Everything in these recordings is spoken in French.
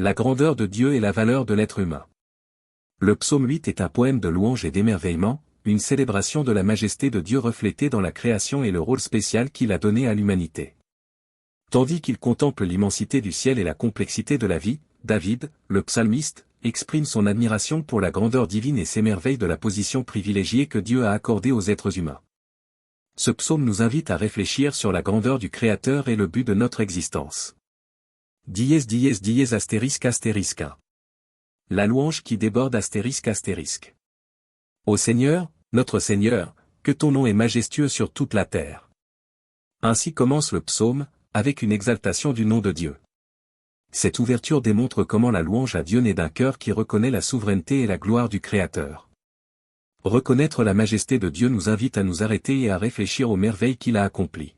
La grandeur de Dieu et la valeur de l'être humain. Le psaume 8 est un poème de louange et d'émerveillement, une célébration de la majesté de Dieu reflétée dans la création et le rôle spécial qu'il a donné à l'humanité. Tandis qu'il contemple l'immensité du ciel et la complexité de la vie, David, le psalmiste, exprime son admiration pour la grandeur divine et s'émerveille de la position privilégiée que Dieu a accordée aux êtres humains. Ce psaume nous invite à réfléchir sur la grandeur du Créateur et le but de notre existence. Dièse dièse dièse astérisque astérisque 1. La louange qui déborde astérisque astérisque. Ô Seigneur, notre Seigneur, que ton nom est majestueux sur toute la terre. Ainsi commence le psaume, avec une exaltation du nom de Dieu. Cette ouverture démontre comment la louange à Dieu naît d'un cœur qui reconnaît la souveraineté et la gloire du Créateur. Reconnaître la majesté de Dieu nous invite à nous arrêter et à réfléchir aux merveilles qu'il a accomplies.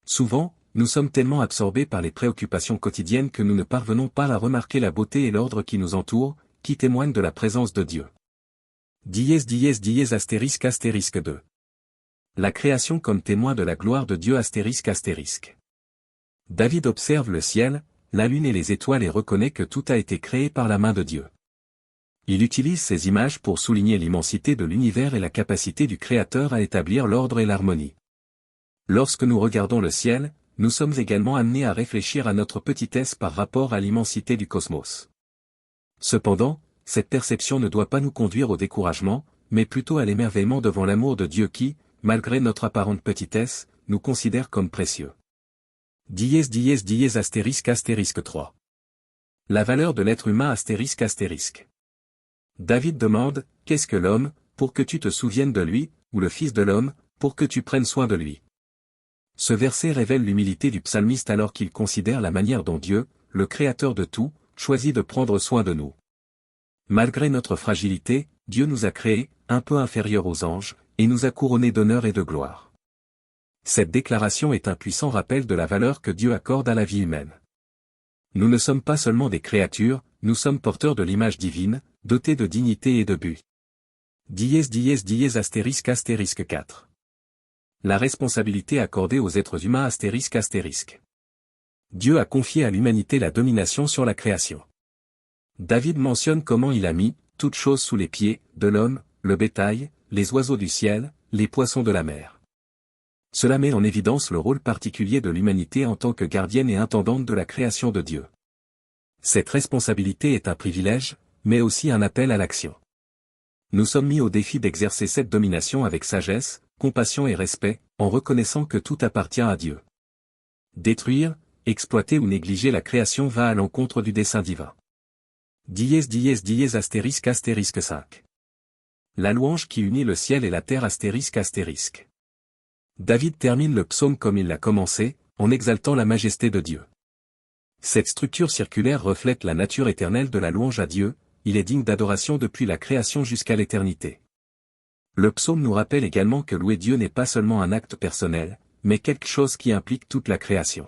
Souvent, nous sommes tellement absorbés par les préoccupations quotidiennes que nous ne parvenons pas à remarquer la beauté et l'ordre qui nous entourent, qui témoignent de la présence de Dieu. Dièse dièse dièse astérisque astérisque 2. La création comme témoin de la gloire de Dieu astérisque astérisque. David observe le ciel, la lune et les étoiles et reconnaît que tout a été créé par la main de Dieu. Il utilise ces images pour souligner l'immensité de l'univers et la capacité du Créateur à établir l'ordre et l'harmonie. Lorsque nous regardons le ciel, nous sommes également amenés à réfléchir à notre petitesse par rapport à l'immensité du cosmos. Cependant, cette perception ne doit pas nous conduire au découragement, mais plutôt à l'émerveillement devant l'amour de Dieu qui, malgré notre apparente petitesse, nous considère comme précieux. Dièse dièse dièse astérisque astérisque 3. La valeur de l'être humain astérisque astérisque. David demande, qu'est-ce que l'homme, pour que tu te souviennes de lui, ou le Fils de l'homme, pour que tu prennes soin de lui. Ce verset révèle l'humilité du psalmiste alors qu'il considère la manière dont Dieu, le Créateur de tout, choisit de prendre soin de nous. Malgré notre fragilité, Dieu nous a créés, un peu inférieurs aux anges, et nous a couronnés d'honneur et de gloire. Cette déclaration est un puissant rappel de la valeur que Dieu accorde à la vie humaine. Nous ne sommes pas seulement des créatures, nous sommes porteurs de l'image divine, dotés de dignité et de but. Dièse dièse dièse astérisque astérisque 4. La responsabilité accordée aux êtres humains astérisque astérisque. Dieu a confié à l'humanité la domination sur la création. David mentionne comment il a mis toutes choses sous les pieds de l'homme, le bétail, les oiseaux du ciel, les poissons de la mer. Cela met en évidence le rôle particulier de l'humanité en tant que gardienne et intendante de la création de Dieu. Cette responsabilité est un privilège, mais aussi un appel à l'action. Nous sommes mis au défi d'exercer cette domination avec sagesse, compassion et respect, en reconnaissant que tout appartient à Dieu. Détruire, exploiter ou négliger la création va à l'encontre du dessein divin. Dièse dièse dièse astérisque astérisque 5. La louange qui unit le ciel et la terre astérisque astérisque. David termine le psaume comme il l'a commencé, en exaltant la majesté de Dieu. Cette structure circulaire reflète la nature éternelle de la louange à Dieu, il est digne d'adoration depuis la création jusqu'à l'éternité. Le psaume nous rappelle également que louer Dieu n'est pas seulement un acte personnel, mais quelque chose qui implique toute la création.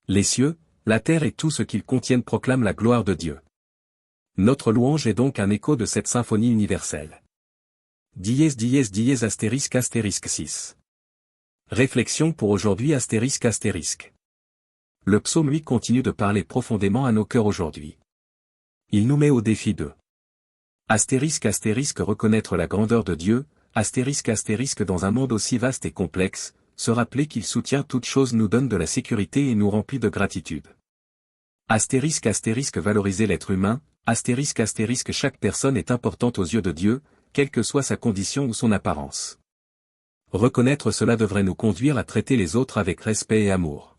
Les cieux, la terre et tout ce qu'ils contiennent proclament la gloire de Dieu. Notre louange est donc un écho de cette symphonie universelle. Dièse dièse dièse astérisque astérisque 6. Réflexion pour aujourd'hui astérisque astérisque. Le psaume 8 continue de parler profondément à nos cœurs aujourd'hui. Il nous met au défi de astérisque astérisque reconnaître la grandeur de Dieu, astérisque astérisque dans un monde aussi vaste et complexe, se rappeler qu'il soutient toute chose nous donne de la sécurité et nous remplit de gratitude. Astérisque astérisque valoriser l'être humain, astérisque astérisque chaque personne est importante aux yeux de Dieu, quelle que soit sa condition ou son apparence. Reconnaître cela devrait nous conduire à traiter les autres avec respect et amour.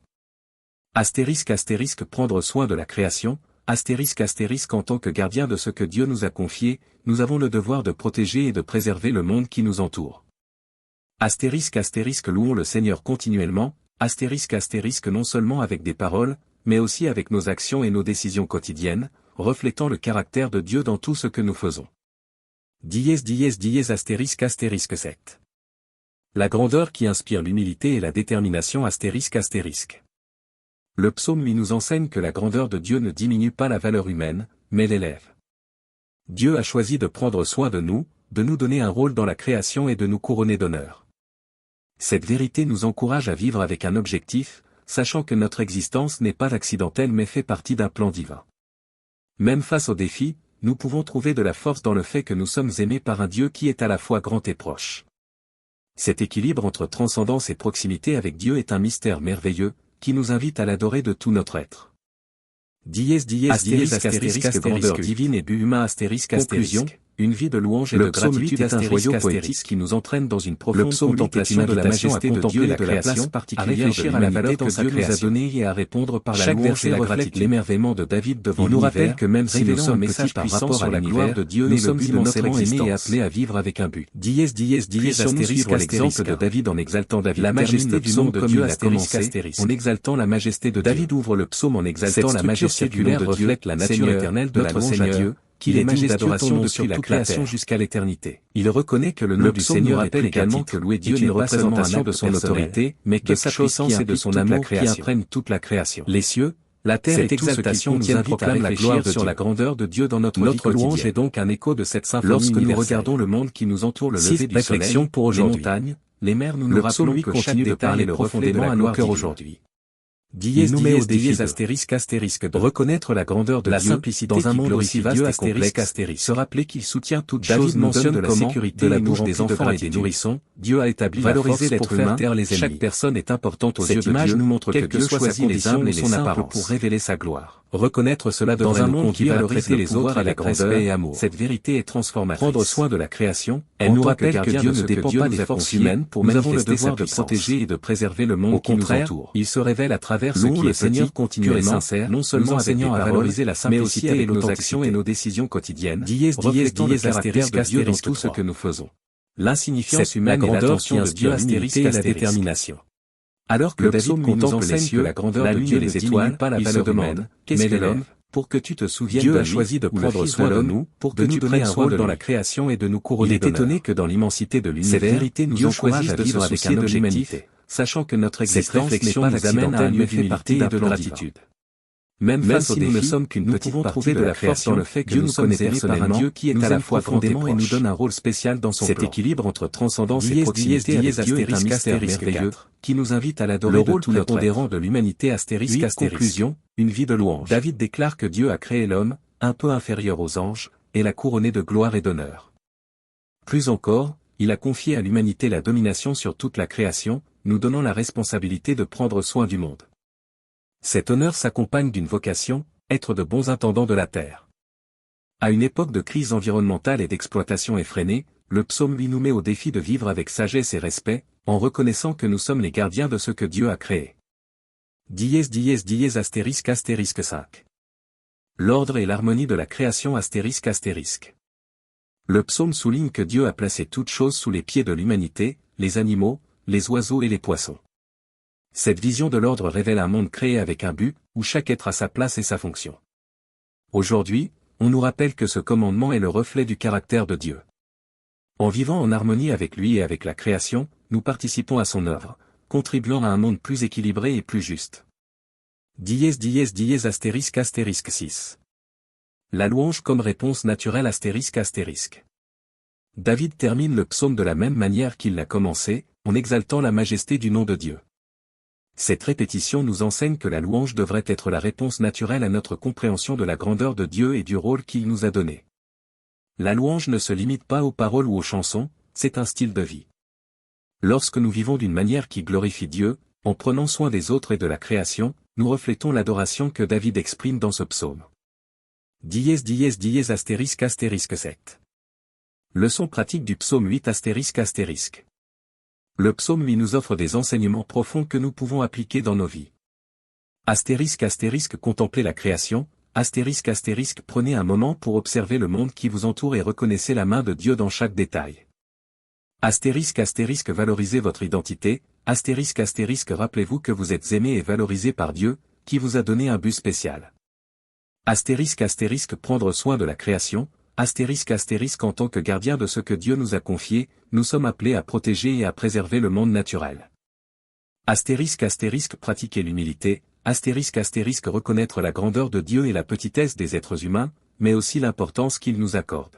Astérisque astérisque prendre soin de la création, astérisque astérisque en tant que gardien de ce que Dieu nous a confié, nous avons le devoir de protéger et de préserver le monde qui nous entoure. Astérisque astérisque louons le Seigneur continuellement, astérisque astérisque non seulement avec des paroles, mais aussi avec nos actions et nos décisions quotidiennes, reflétant le caractère de Dieu dans tout ce que nous faisons. Dièse dièse dièse astérisque astérisque 7. La grandeur qui inspire l'humilité et la détermination astérisque astérisque. Le psaume 8 nous enseigne que la grandeur de Dieu ne diminue pas la valeur humaine, mais l'élève. Dieu a choisi de prendre soin de nous donner un rôle dans la création et de nous couronner d'honneur. Cette vérité nous encourage à vivre avec un objectif, sachant que notre existence n'est pas accidentelle mais fait partie d'un plan divin. Même face aux défis, nous pouvons trouver de la force dans le fait que nous sommes aimés par un Dieu qui est à la fois grand et proche. Cet équilibre entre transcendance et proximité avec Dieu est un mystère merveilleux, qui nous invite à l'adorer de tout notre être. Grandeur divine et but humain conclusion, une vie de louange et de gratitude est un joyau poétique qui nous entraîne dans une profonde contemplation de la majesté de Dieu et de la place particulière de l'humanité à la valeur que Dieu nous a donnée et à répondre par la louange et la gratitude. L'émerveillement de David devant l'univers. Il nous rappelle que même si nous sommes petits par rapport à la gloire de Dieu, nous sommes immensément aimés et appelés à vivre avec un but. Suivre l'exemple de David en exaltant David. La majesté du nom de Dieu a commencé, en exaltant la majesté de Dieu. David ouvre le psaume en exaltant la majesté du nom de Dieu, reflète la nature éternelle de la louange à Dieu, qu'il est majestueux d'adoration depuis la création jusqu'à l'éternité. Il reconnaît que le nom du Seigneur rappelle également que louer Dieu n'est pas seulement un acte de son autorité, mais que sa puissance et de son amour qui imprègne toute la création. Les cieux, la terre et exaltation nous invitent à réfléchir sur la grandeur de Dieu dans notre vie quotidienne. Notre louange est donc un écho de cette symphonie universelle. Lorsque nous regardons le monde qui nous entoure, le lever du soleil, les montagnes, les mers, nous nous rappelons que chaque détail est profondément à nos cœurs aujourd'hui. Il nous met au défi de reconnaître la grandeur de la simplicité dans un monde aussi vaste et complexe, se rappeler qu'il soutient toute chose, nous donne de la sécurité de la bouche des enfants et des nourrissons. Dieu a établi valoriser l'être humain, chaque personne est importante aux yeux de Dieu. Cette image nous montre que Dieu choisit les humbles et les simples pour révéler sa gloire. Reconnaître cela dans un monde qui valorise les autres avec respect et amour. Cette vérité est transformatrice. Prendre soin de la création, elle nous rappelle que Dieu ne dépend pas des forces humaines pour manifester sa puissance. Nous avons le devoir de protéger et de préserver le monde qui nous entoure. Il se révèle à travers ce qui est Seigneur continuellement et sincère, non seulement enseignant à valoriser la simplicité et nos actions et nos décisions quotidiennes, reflétant le caractère de Dieu dans tout ce que nous faisons. L'insignifiance humaine et l'attention de Dieu et la détermination. Alors que David contemple les cieux, la grandeur de Dieu, les étoiles, pas la valeur humaine, qu'est-ce que l'homme, pour que tu te souviennes de lui, Dieu a choisi de prendre soin de nous, pour que nous donner un rôle dans la création et de nous couronner d'honneur. Il est étonné que dans l'immensité de l'univers, cette vérité nous encourage à vivre avec un objectif, sachant que notre existence n'est pas nous amène à un lieu d'humilité et de gratitude. Même face si nous ne sommes qu'une petite partie de la création, dans le fait que nous sommes aimés par un Dieu qui est à la fois profondément et nous donne un rôle spécial dans son plan. Cet équilibre entre transcendance et proximité avec Dieu est un mystère merveilleux, qui nous invite à l'adorer de tout notre prépondérant de l'humanité conclusion, une vie de louange. David déclare que Dieu a créé l'homme, un peu inférieur aux anges, et l'a couronné de gloire et d'honneur. Plus encore, il a confié à l'humanité la domination sur toute la création, nous donnant la responsabilité de prendre soin du monde. Cet honneur s'accompagne d'une vocation, être de bons intendants de la terre. À une époque de crise environnementale et d'exploitation effrénée, le psaume 8 nous met au défi de vivre avec sagesse et respect, en reconnaissant que nous sommes les gardiens de ce que Dieu a créé. ****5. L'ordre et l'harmonie de la création ****. Le psaume souligne que Dieu a placé toutes choses sous les pieds de l'humanité, les animaux, les oiseaux et les poissons. Cette vision de l'ordre révèle un monde créé avec un but, où chaque être a sa place et sa fonction. Aujourd'hui, on nous rappelle que ce commandement est le reflet du caractère de Dieu. En vivant en harmonie avec lui et avec la création, nous participons à son œuvre, contribuant à un monde plus équilibré et plus juste. ***6. La louange comme réponse naturelle ***. David termine le psaume de la même manière qu'il l'a commencé, en exaltant la majesté du nom de Dieu. Cette répétition nous enseigne que la louange devrait être la réponse naturelle à notre compréhension de la grandeur de Dieu et du rôle qu'il nous a donné. La louange ne se limite pas aux paroles ou aux chansons, c'est un style de vie. Lorsque nous vivons d'une manière qui glorifie Dieu, en prenant soin des autres et de la création, nous reflétons l'adoration que David exprime dans ce psaume. ****7. Leçon pratique du psaume 8 ****. Le psaume 8 nous offre des enseignements profonds que nous pouvons appliquer dans nos vies. Contemplez la création, prenez un moment pour observer le monde qui vous entoure et reconnaissez la main de Dieu dans chaque détail. Valorisez votre identité, rappelez-vous que vous êtes aimé et valorisé par Dieu, qui vous a donné un but spécial. Prendre soin de la création, en tant que gardien de ce que Dieu nous a confié, nous sommes appelés à protéger et à préserver le monde naturel. Pratiquer l'humilité, reconnaître la grandeur de Dieu et la petitesse des êtres humains, mais aussi l'importance qu'il nous accorde.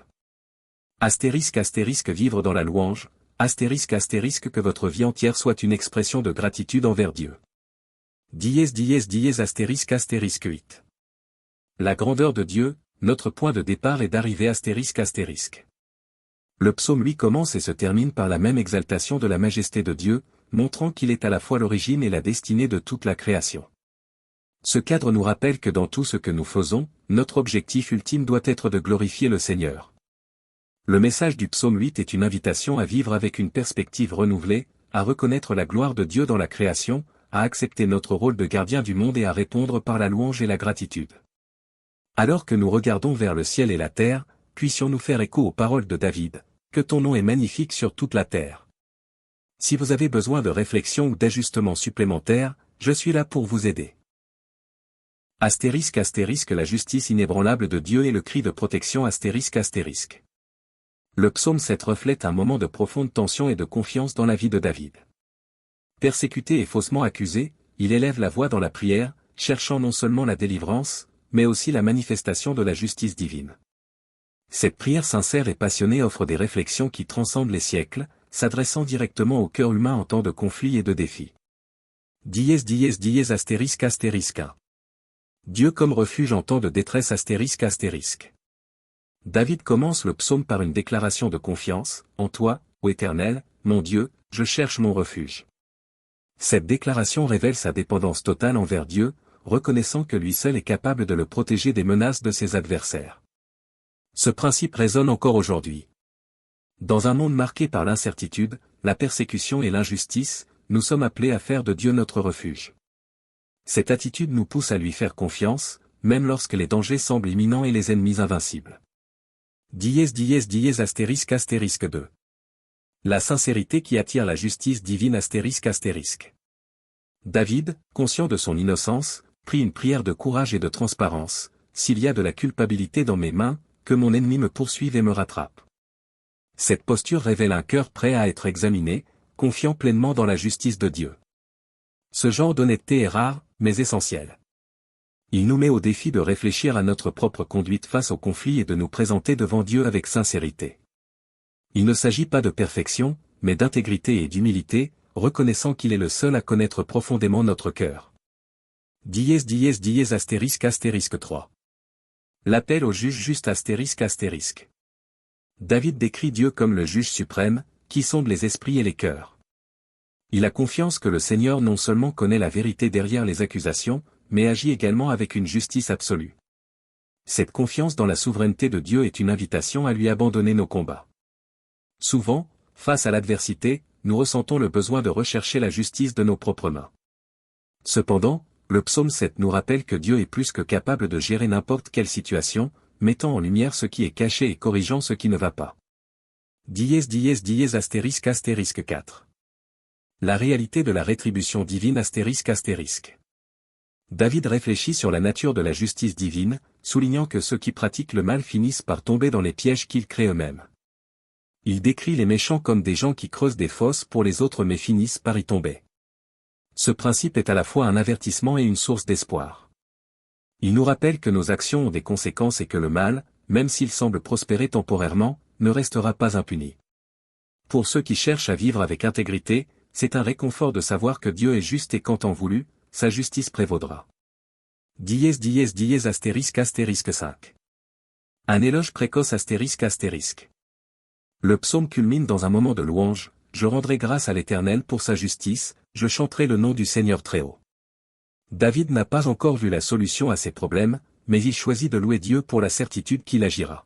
Vivre dans la louange, que votre vie entière soit une expression de gratitude envers Dieu. ***8. La grandeur de Dieu, notre point de départ et d'arrivée ***. Le psaume 8 commence et se termine par la même exaltation de la majesté de Dieu, montrant qu'il est à la fois l'origine et la destinée de toute la création. Ce cadre nous rappelle que dans tout ce que nous faisons, notre objectif ultime doit être de glorifier le Seigneur. Le message du psaume 8 est une invitation à vivre avec une perspective renouvelée, à reconnaître la gloire de Dieu dans la création, à accepter notre rôle de gardien du monde et à répondre par la louange et la gratitude. Alors que nous regardons vers le ciel et la terre, puissions-nous faire écho aux paroles de David, que ton nom est magnifique sur toute la terre. Si vous avez besoin de réflexion ou d'ajustements supplémentaires, je suis là pour vous aider. ***, la justice inébranlable de Dieu et le cri de protection ***. Le psaume 7 reflète un moment de profonde tension et de confiance dans la vie de David. Persécuté et faussement accusé, il élève la voix dans la prière, cherchant non seulement la délivrance, mais aussi la manifestation de la justice divine. Cette prière sincère et passionnée offre des réflexions qui transcendent les siècles, s'adressant directement au cœur humain en temps de conflit et de défi. ***. Dieu comme refuge en temps de détresse ***. David commence le psaume par une déclaration de confiance, « En toi, ô Éternel, mon Dieu, je cherche mon refuge. » Cette déclaration révèle sa dépendance totale envers Dieu, reconnaissant que lui seul est capable de le protéger des menaces de ses adversaires. Ce principe résonne encore aujourd'hui. Dans un monde marqué par l'incertitude, la persécution et l'injustice, nous sommes appelés à faire de Dieu notre refuge. Cette attitude nous pousse à lui faire confiance, même lorsque les dangers semblent imminents et les ennemis invincibles. ***2. La sincérité qui attire la justice divine ***. David, conscient de son innocence, prie une prière de courage et de transparence, « S'il y a de la culpabilité dans mes mains, que mon ennemi me poursuive et me rattrape. » Cette posture révèle un cœur prêt à être examiné, confiant pleinement dans la justice de Dieu. Ce genre d'honnêteté est rare, mais essentiel. Il nous met au défi de réfléchir à notre propre conduite face au conflit et de nous présenter devant Dieu avec sincérité. Il ne s'agit pas de perfection, mais d'intégrité et d'humilité, reconnaissant qu'il est le seul à connaître profondément notre cœur. ***3. L'appel au juge juste ***. David décrit Dieu comme le juge suprême, qui sonde les esprits et les cœurs. Il a confiance que le Seigneur non seulement connaît la vérité derrière les accusations, mais agit également avec une justice absolue. Cette confiance dans la souveraineté de Dieu est une invitation à lui abandonner nos combats. Souvent, face à l'adversité, nous ressentons le besoin de rechercher la justice de nos propres mains. Cependant, le psaume 7 nous rappelle que Dieu est plus que capable de gérer n'importe quelle situation, mettant en lumière ce qui est caché et corrigeant ce qui ne va pas. ***4. La réalité de la rétribution divine ***. David réfléchit sur la nature de la justice divine, soulignant que ceux qui pratiquent le mal finissent par tomber dans les pièges qu'ils créent eux-mêmes. Il décrit les méchants comme des gens qui creusent des fosses pour les autres mais finissent par y tomber. Ce principe est à la fois un avertissement et une source d'espoir. Il nous rappelle que nos actions ont des conséquences et que le mal, même s'il semble prospérer temporairement, ne restera pas impuni. Pour ceux qui cherchent à vivre avec intégrité, c'est un réconfort de savoir que Dieu est juste et qu'en temps voulu, sa justice prévaudra. ***5. Un éloge précoce ***. Le psaume culmine dans un moment de louange, « Je rendrai grâce à l'Éternel pour sa justice, je chanterai le nom du Seigneur Très-Haut. » David n'a pas encore vu la solution à ses problèmes, mais il choisit de louer Dieu pour la certitude qu'il agira.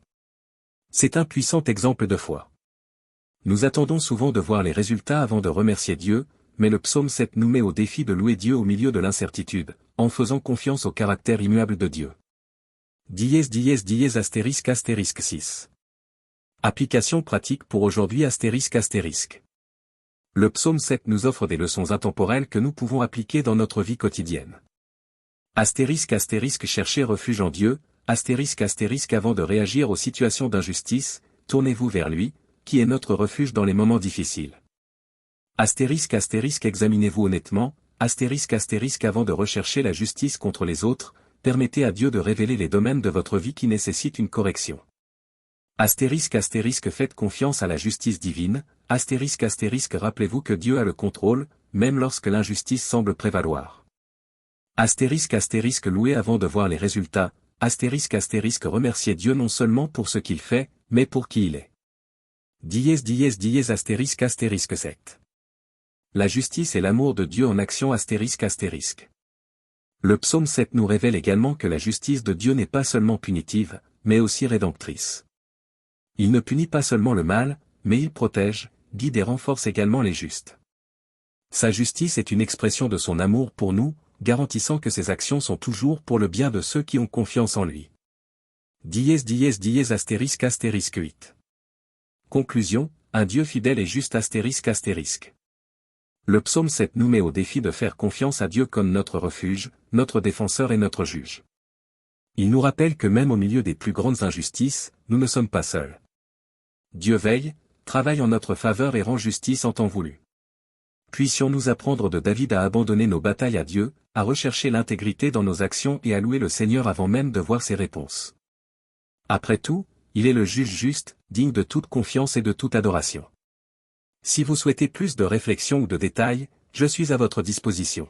C'est un puissant exemple de foi. Nous attendons souvent de voir les résultats avant de remercier Dieu, mais le psaume 7 nous met au défi de louer Dieu au milieu de l'incertitude, en faisant confiance au caractère immuable de Dieu. ***6. Application pratique pour aujourd'hui ***. Le psaume 7 nous offre des leçons intemporelles que nous pouvons appliquer dans notre vie quotidienne. Cherchez refuge en Dieu, avant de réagir aux situations d'injustice, tournez-vous vers lui, qui est notre refuge dans les moments difficiles. Examinez-vous honnêtement, avant de rechercher la justice contre les autres, permettez à Dieu de révéler les domaines de votre vie qui nécessitent une correction. Faites confiance à la justice divine, rappelez-vous que Dieu a le contrôle, même lorsque l'injustice semble prévaloir. Louez avant de voir les résultats, remercier Dieu non seulement pour ce qu'il fait, mais pour qui il est. ***** 7. La justice et l'amour de Dieu en action ****. Le psaume 7 nous révèle également que la justice de Dieu n'est pas seulement punitive, mais aussi rédemptrice. Il ne punit pas seulement le mal, mais il protège, guide et renforce également les justes. Sa justice est une expression de son amour pour nous, garantissant que ses actions sont toujours pour le bien de ceux qui ont confiance en lui. ****8. Conclusion, un Dieu fidèle et juste ****. Le psaume 7 nous met au défi de faire confiance à Dieu comme notre refuge, notre défenseur et notre juge. Il nous rappelle que même au milieu des plus grandes injustices, nous ne sommes pas seuls. Dieu veille, travaille en notre faveur et rend justice en temps voulu. Puissions-nous apprendre de David à abandonner nos batailles à Dieu, à rechercher l'intégrité dans nos actions et à louer le Seigneur avant même de voir ses réponses. Après tout, il est le juge juste, digne de toute confiance et de toute adoration. Si vous souhaitez plus de réflexions ou de détails, je suis à votre disposition.